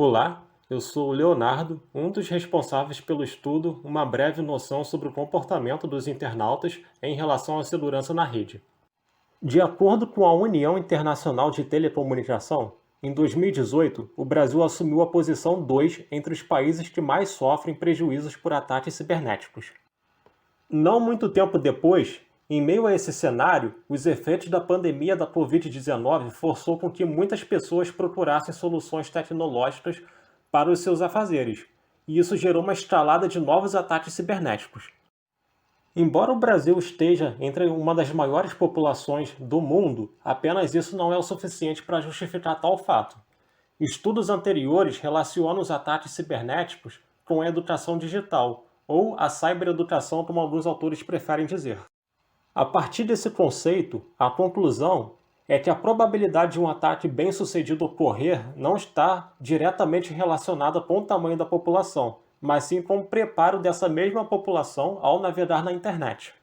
Olá, eu sou o Leonardo, um dos responsáveis pelo estudo Uma breve noção sobre o comportamento dos internautas em relação à segurança na rede. De acordo com a União Internacional de Telecomunicação, em 2018, o Brasil assumiu a posição 2 entre os países que mais sofrem prejuízos por ataques cibernéticos. Não muito tempo depois, em meio a esse cenário, os efeitos da pandemia da Covid-19 forçou com que muitas pessoas procurassem soluções tecnológicas para os seus afazeres, e isso gerou uma escalada de novos ataques cibernéticos. Embora o Brasil esteja entre uma das maiores populações do mundo, apenas isso não é o suficiente para justificar tal fato. Estudos anteriores relacionam os ataques cibernéticos com a educação digital, ou a cibereducação, como alguns autores preferem dizer. A partir desse conceito, a conclusão é que a probabilidade de um ataque bem-sucedido ocorrer não está diretamente relacionada com o tamanho da população, mas sim com o preparo dessa mesma população ao navegar na internet.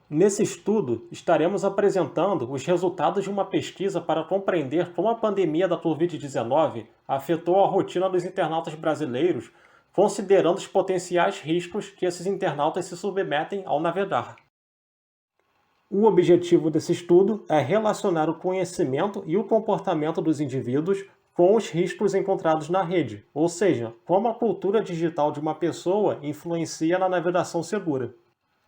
Nesse estudo, estaremos apresentando os resultados de uma pesquisa para compreender como a pandemia da Covid-19 afetou a rotina dos internautas brasileiros, considerando os potenciais riscos que esses internautas se submetem ao navegar. O objetivo desse estudo é relacionar o conhecimento e o comportamento dos indivíduos com os riscos encontrados na rede, ou seja, como a cultura digital de uma pessoa influencia na navegação segura.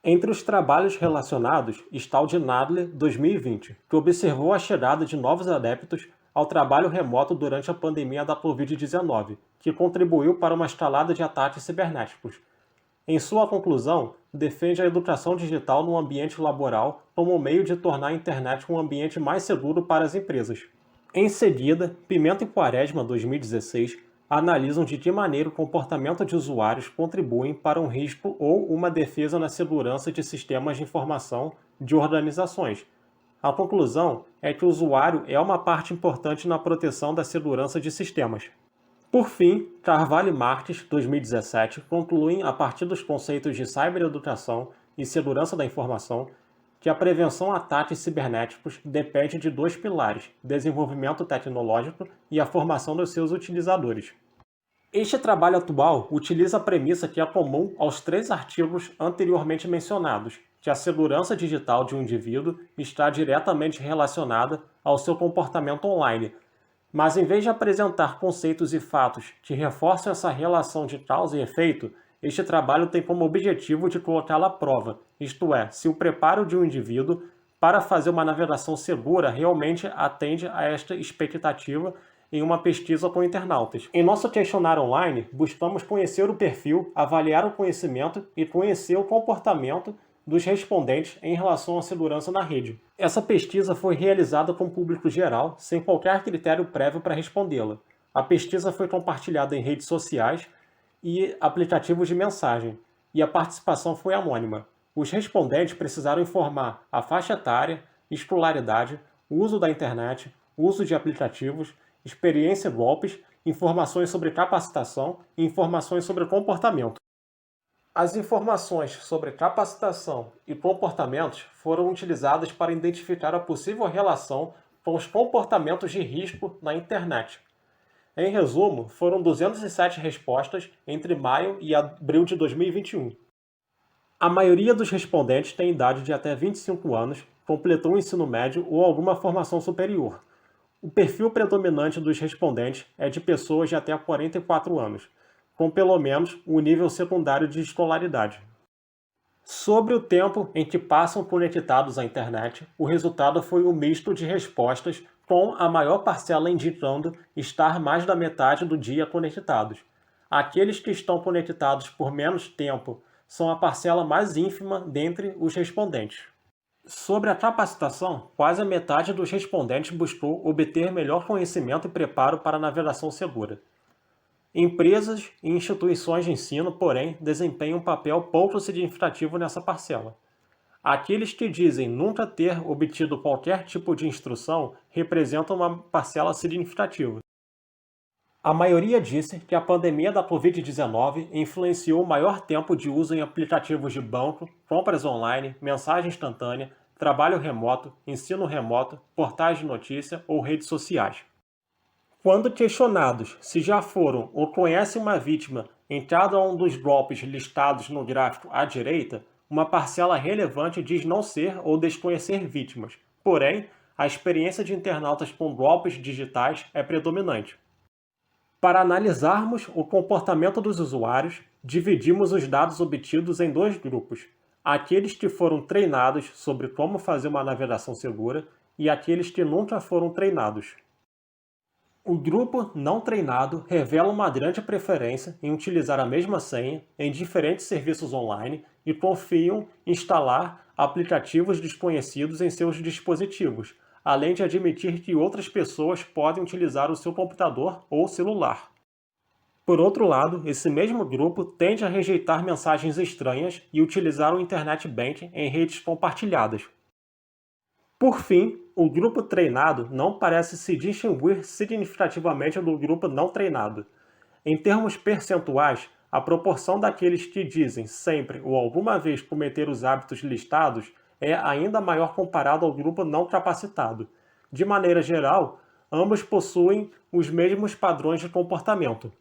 Entre os trabalhos relacionados está o de Nadler 2020, que observou a chegada de novos adeptos ao trabalho remoto durante a pandemia da Covid-19, que contribuiu para uma escalada de ataques cibernéticos. Em sua conclusão, defende a educação digital no ambiente laboral como meio de tornar a internet um ambiente mais seguro para as empresas. Em seguida, Pimenta e Quaresma 2016 analisam de que maneira o comportamento de usuários contribuem para um risco ou uma defesa na segurança de sistemas de informação de organizações. A conclusão é que o usuário é uma parte importante na proteção da segurança de sistemas. Por fim, Carvalho e Marques, 2017, concluem, a partir dos conceitos de cibereducação e segurança da informação, que a prevenção a ataques cibernéticos depende de dois pilares: desenvolvimento tecnológico e a formação dos seus utilizadores. Este trabalho atual utiliza a premissa que é comum aos três artigos anteriormente mencionados, que a segurança digital de um indivíduo está diretamente relacionada ao seu comportamento online. Mas em vez de apresentar conceitos e fatos que reforçam essa relação de causa e efeito, este trabalho tem como objetivo de colocá-la à prova, isto é, se o preparo de um indivíduo para fazer uma navegação segura realmente atende a esta expectativa em uma pesquisa com internautas. Em nosso questionário online, buscamos conhecer o perfil, avaliar o conhecimento e conhecer o comportamento dos respondentes em relação à segurança na rede. Essa pesquisa foi realizada com público geral, sem qualquer critério prévio para respondê-la. A pesquisa foi compartilhada em redes sociais e aplicativos de mensagem, e a participação foi anônima. Os respondentes precisaram informar a faixa etária, escolaridade, uso da internet, uso de aplicativos, experiência em golpes, informações sobre capacitação e informações sobre comportamento. As informações sobre capacitação e comportamentos foram utilizadas para identificar a possível relação com os comportamentos de risco na internet. Em resumo, foram 207 respostas entre maio e abril de 2021. A maioria dos respondentes tem idade de até 25 anos, completou o ensino médio ou alguma formação superior. O perfil predominante dos respondentes é de pessoas de até 44 anos, com pelo menos o nível secundário de escolaridade. Sobre o tempo em que passam conectados à internet, o resultado foi um misto de respostas, com a maior parcela indicando estar mais da metade do dia conectados. Aqueles que estão conectados por menos tempo são a parcela mais ínfima dentre os respondentes. Sobre a capacitação, quase a metade dos respondentes buscou obter melhor conhecimento e preparo para a navegação segura. Empresas e instituições de ensino, porém, desempenham um papel pouco significativo nessa parcela. Aqueles que dizem nunca ter obtido qualquer tipo de instrução representam uma parcela significativa. A maioria disse que a pandemia da Covid-19 influenciou o maior tempo de uso em aplicativos de banco, compras online, mensagem instantânea, trabalho remoto, ensino remoto, portais de notícia ou redes sociais. Quando questionados se já foram ou conhecem uma vítima em cada um dos golpes listados no gráfico à direita, uma parcela relevante diz não ser ou desconhecer vítimas. Porém, a experiência de internautas com golpes digitais é predominante. Para analisarmos o comportamento dos usuários, dividimos os dados obtidos em dois grupos: aqueles que foram treinados sobre como fazer uma navegação segura e aqueles que nunca foram treinados. O grupo não treinado revela uma grande preferência em utilizar a mesma senha em diferentes serviços online e confiam em instalar aplicativos desconhecidos em seus dispositivos, além de admitir que outras pessoas podem utilizar o seu computador ou celular. Por outro lado, esse mesmo grupo tende a rejeitar mensagens estranhas e utilizar o Internet Banking em redes compartilhadas. Por fim, o grupo treinado não parece se distinguir significativamente do grupo não treinado. Em termos percentuais, a proporção daqueles que dizem sempre ou alguma vez cometer os hábitos listados é ainda maior comparado ao grupo não capacitado. De maneira geral, ambos possuem os mesmos padrões de comportamento.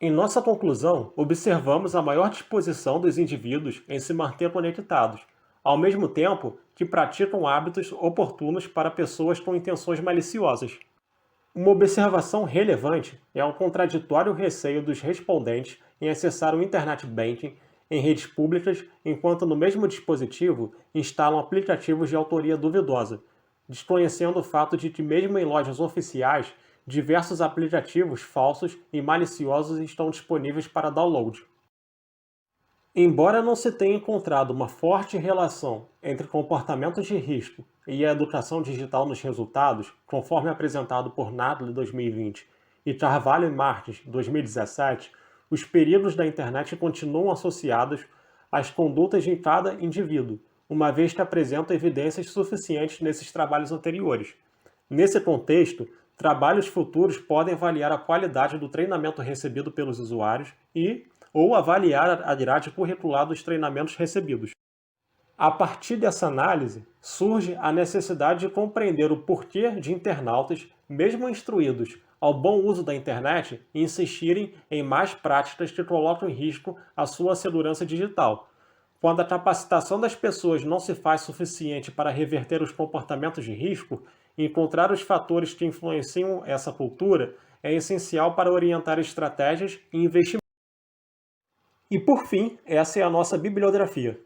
Em nossa conclusão, observamos a maior disposição dos indivíduos em se manter conectados, ao mesmo tempo que praticam hábitos oportunos para pessoas com intenções maliciosas. Uma observação relevante é o contraditório receio dos respondentes em acessar o Internet Banking em redes públicas, enquanto no mesmo dispositivo instalam aplicativos de autoria duvidosa, desconhecendo o fato de que, mesmo em lojas oficiais, diversos aplicativos falsos e maliciosos estão disponíveis para download. Embora não se tenha encontrado uma forte relação entre comportamentos de risco e a educação digital nos resultados, conforme apresentado por Nadler 2020 e Carvalho e Martins 2017, os perigos da internet continuam associados às condutas de cada indivíduo, uma vez que apresentam evidências suficientes nesses trabalhos anteriores. Nesse contexto, trabalhos futuros podem avaliar a qualidade do treinamento recebido pelos usuários ou avaliar a grade curricular dos treinamentos recebidos. A partir dessa análise, surge a necessidade de compreender o porquê de internautas, mesmo instruídos ao bom uso da internet, insistirem em mais práticas que colocam em risco a sua segurança digital. Quando a capacitação das pessoas não se faz suficiente para reverter os comportamentos de risco, encontrar os fatores que influenciam essa cultura é essencial para orientar estratégias e investimentos. E por fim, essa é a nossa bibliografia.